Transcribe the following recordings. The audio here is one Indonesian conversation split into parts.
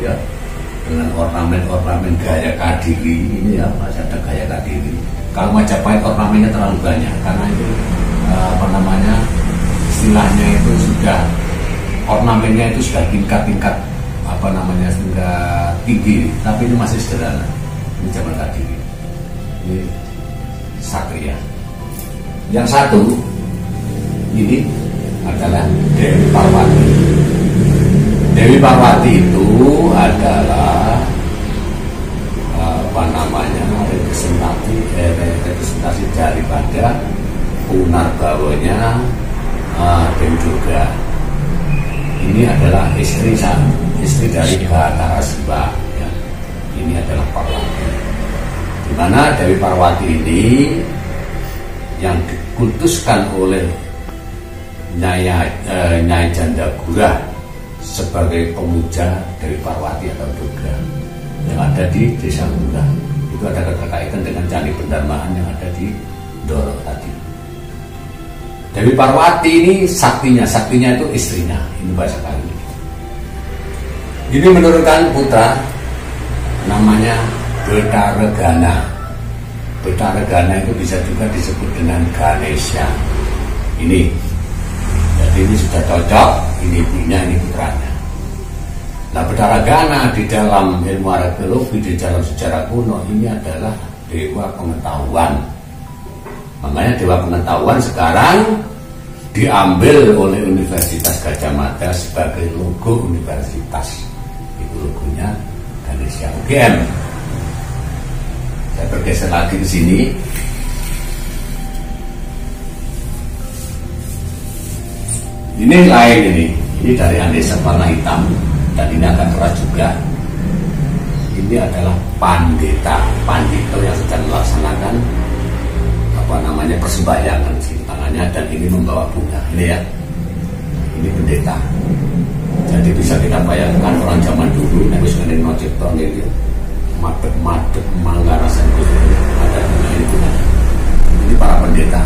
ya, dengan ornamen-ornamen gaya Kadiri ini ya, masih ada gaya Kadiri. Kalau Majapahit ornamennya terlalu banyak karena itu istilahnya itu sudah ornamennya itu sudah tingkat sudah tinggi, tapi ini masih sederhana. Ini zaman Kadiri, ini Satria. Yang satu ini adalah Dewi Parwati. Dewi Parwati itu adalah representasi daripada Punarbawanya Dewi Durga. Ini adalah istri dari Bathara Siwa. Ya. Ini adalah Parwati. Di mana Dewi Parwati ini yang dikultuskan oleh Nyai Jandagura sebagai pemuja Dewi Parwati atau Durga yang ada di Desa Gura. Itu ada keterkaitan dengan Candi Pendarmaan yang ada di Ndoro tadi. Dewi Parwati ini saktinya itu istrinya. Ini bahasa kali. Ini menurunkan putra namanya Betaregana. Betaregana itu bisa juga disebut dengan Ganesha. Ini. Jadi ini sudah cocok. Ini ibunya, ini putranya. Nah, Betaregana di dalam ilmu arkeologi, di dalam sejarah kuno ini adalah dewa pengetahuan. Makanya dewa pengetahuan sekarang diambil oleh Universitas Gadjah Mada sebagai logo universitas. Itu logonya Ganesha UGM. Saya bergeser lagi ke sini. Ini lain ini dari andesit warna hitam dan ini akan keras juga. Ini adalah pandito yang sedang melaksanakan persembahyangan di tangannya dan ini membawa bunga. Ini ya, ini pendeta. Jadi bisa kita bayangkan orang zaman dulu nek wis ngene cipta ngene madep manggarasan itu ada bunga ini. Ini para pendeta.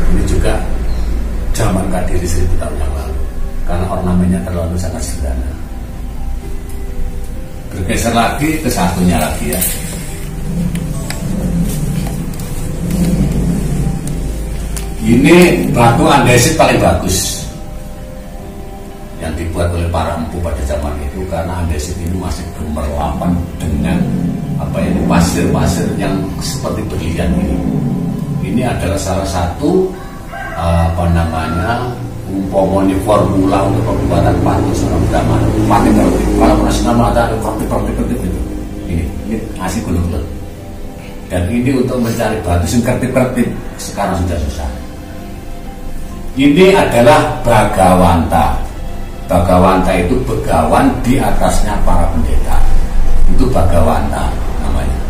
Ini juga zaman Kadiri 1000 tahun yang lalu karena ornamennya terlalu sangat sederhana. Bergeser lagi ke satunya lagi ya. Ini batu andesit paling bagus yang dibuat oleh para empu pada zaman itu karena andesit ini masih gemerlapan dengan pasir-pasir yang seperti berlian ini. Ini adalah salah satu umpamanya formula untuk pembuatan patung seorang zaman. Kalau nasional ada kertip itu. Ini asli gunung Lut. Dan ini untuk mencari batu yang kertip sekarang sudah susah. Ini adalah Bagawanta. Bagawanta itu begawan di atasnya para pendeta. Itu Bagawanta namanya.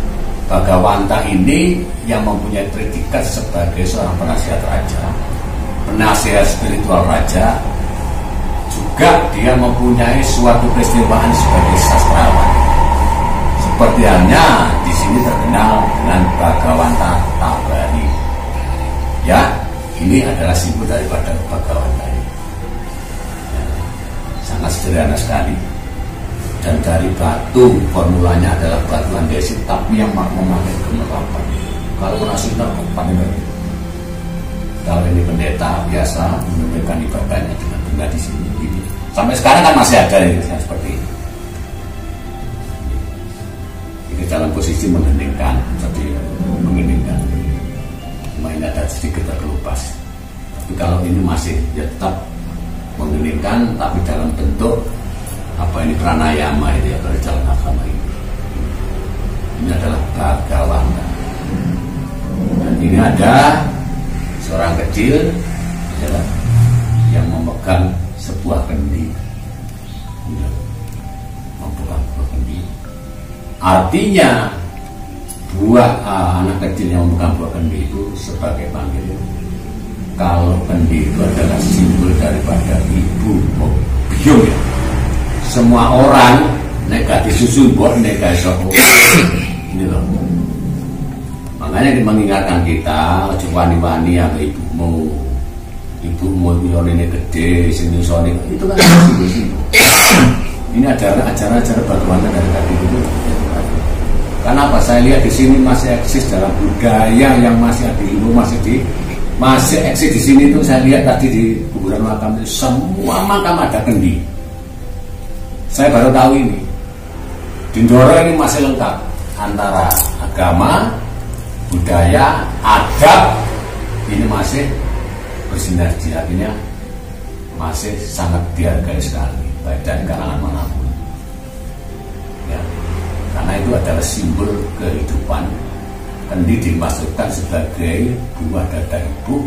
Bagawanta ini yang mempunyai predikat sebagai seorang penasihat raja, penasihat spiritual raja. Juga dia mempunyai suatu keistimewaan sebagai sastrawan. Seperti halnya di sini terkenal dengan Bagawanta Tabari. Ya. Ini adalah simbol daripada Bagawanta ini. Ya, sangat sederhana sekali. Dan dari batu, formulanya adalah batu andesit, tapi yang memakai gemerlapan. Kalau nasional, kalau ini pendeta biasa menunjukkan ibadahnya dengan bunga di sini. Ini. Sampai sekarang kan masih ada ini, seperti ini. Ini dalam posisi mengheningkan, jadi mengeningkan. Cuma ini ada sedikit terkelupas. Tapi kalau ini masih ya tetap mengheningkan, tapi dalam bentuk pranayama itu ya dari jalan agama ini. Ini adalah Bagawanta. Dan ini ada seorang kecil yang memegang sebuah kendi. Memegang sebuah kendi. Artinya anak kecil yang memegang buah kendi itu sebagai panggilan. Kalau kendi itu adalah simbol daripada ibu, biung ya. Semua orang negatif susu buat negatif ini loh. Makanya mengingatkan kita, wani-wani yang ibumu itu ini gede, sini itu kan simbol-simbol. Ini ajaran-ajaran batuannya dari Kadiri itu. Kenapa? Saya lihat di sini masih eksis dalam budaya yang masih ada di Indo, masih eksis di sini itu. Saya lihat tadi di kuburan makam itu semua makam ada kendi. Saya baru tahu ini. Di Ndoro ini masih lengkap antara agama, budaya, adab, ini masih bersinergi, artinya masih sangat dihargai sekali baik dari kalangan manapun ya, karena itu adalah simbol kehidupan. Kendi dimaksudkan sebagai buah dada ibu,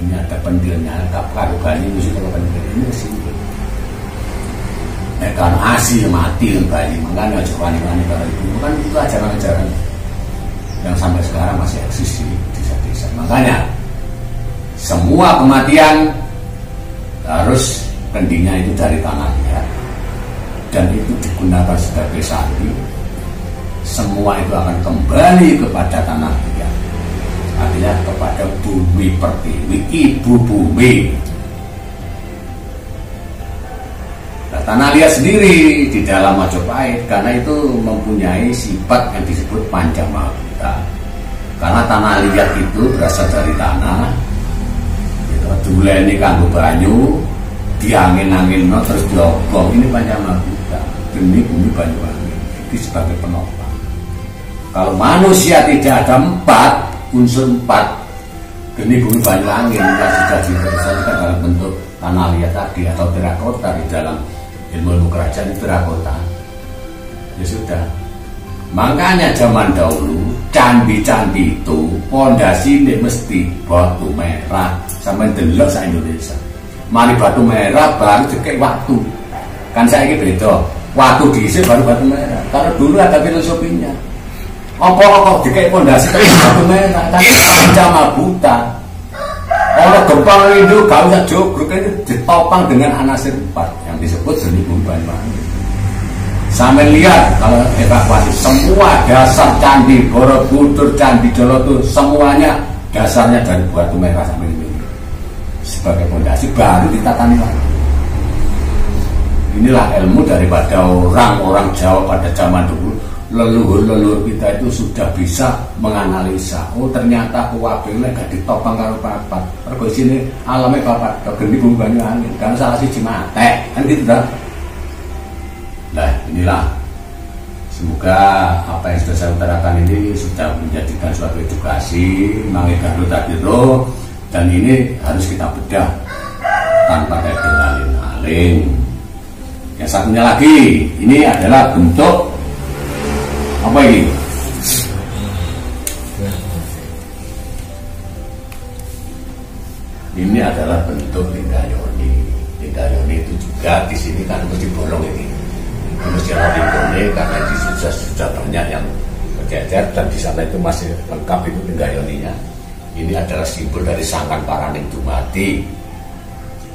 ini ada pentilnya, karo bayi musik kalau pentil ini simbol kan asi mati bayi, makanya wani-wani kalau ibu kan itu ajaran-ajaran yang sampai sekarang masih eksis di desa-desa. Makanya semua kematian harus kendinya itu dari tanah liat, dan itu digunakan sebagai sandi. Semua itu akan kembali kepada tanah liat, artinya kepada bumi pertiwi, ibu bumi. Nah, tanah liat sendiri di dalam Majapahit karena itu mempunyai sifat yang disebut Pancamahabhuta. Karena tanah liat itu berasal dari tanah, duleni kanggo banyu, diangin-angin terus diobong, ini Pancamahabhuta, demi bumi Banyuwangi, itu sebagai penopang. Kalau manusia tidak ada unsur empat, geni bumi Banyuwangi yang sudah direpresentasikan dalam bentuk tanah liat tadi atau terakota. Di dalam ilmu kerajaan itu terakota, ya sudah. Makanya zaman dahulu candi-candi itu pondasi ini mesti batu merah. Sampai delok sa Indonesia, mari batu merah baru dikek waktu. Kan saya ini beda, waktu diisi baru batu merah. Kalau dulu ada filosofinya, apa kok dikek pondasi batu merah, tapi Pancamahabhuta. Kalau gempa itu gak usah jogrok, itu ditopang dengan anasir 4 yang disebut seni bumi Banyuwangi. Sampai lihat kalau evakuasi semua dasar candi Borobudur, candi Jolotuh, semuanya dasarnya dari batu merah sampai ini sebagai pondasi, baru ditatani lagi. Inilah ilmu daripada orang-orang Jawa pada zaman dulu. Leluhur-leluhur kita itu sudah bisa menganalisa. Oh ternyata kuwabene gak ditopang karo papat. Mergo isine alame papat, geni bumi Banyuwangi. Kan salah siji mate, kan gitu dah. Nah, inilah semoga apa yang sudah saya utarakan ini sudah menjadikan suatu edukasi, mangegaru tadiro, dan ini harus kita bedah tanpa aling-aling. Yang satunya lagi, ini adalah bentuk apa ini? Ini adalah bentuk Linggayoni. Linggayoni itu juga di sini kan mesti bolong ini. Mesti ini karena itu sudah banyak yang berjejer, dan di sana itu masih lengkap itu Linggayoninya. Ini adalah simbol dari Sangkan Paraning Dumadi.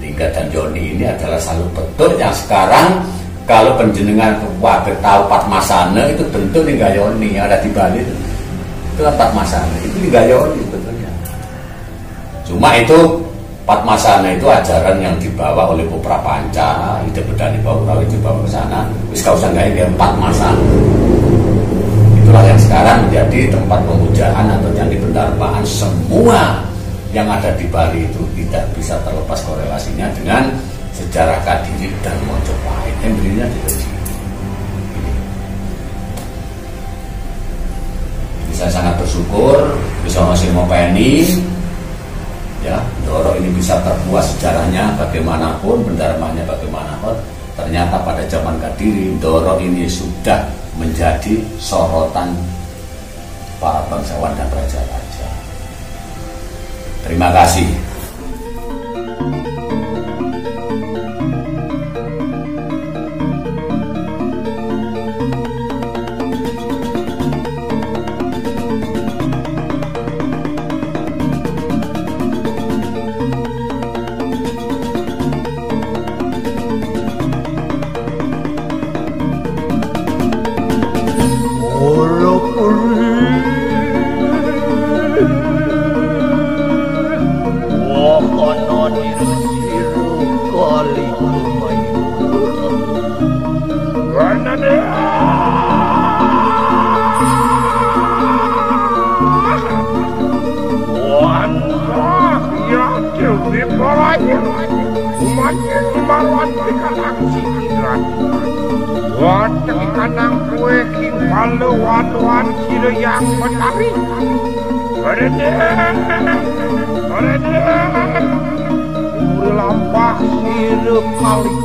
Lingga dan Yoni ini adalah satu bentuk yang sekarang kalau penjenengan wabe tahu Padmasana itu bentuk Linggayoni yang ada di Bali itu Padmasana, itu Linggayoni betulnya. Cuma itu Padmasana itu ajaran yang dibawa oleh Popra Panca, Ida Bedani Baurawi dibawa ke sana. Wis kau sanggai dia Padmasana. Itulah yang sekarang menjadi tempat pemujaan atau candi pendarbaan. Semua yang ada di Bali itu tidak bisa terlepas korelasinya dengan sejarah Kadiri dan Mojopahit. Embrinya di sini. Saya sangat bersyukur bisa masih mau penny. Ya, Ndoro ini bisa terbuat sejarahnya bagaimanapun, pendarmanya bagaimanapun. Ternyata pada zaman Kadiri, Ndoro ini sudah menjadi sorotan para bangsawan dan raja-raja. Terima kasih. anjing marwan ikan aksi hidran. Wadah ikan ang kue king palu wan kira yang mentari. Berede, uri lampah sirup kali.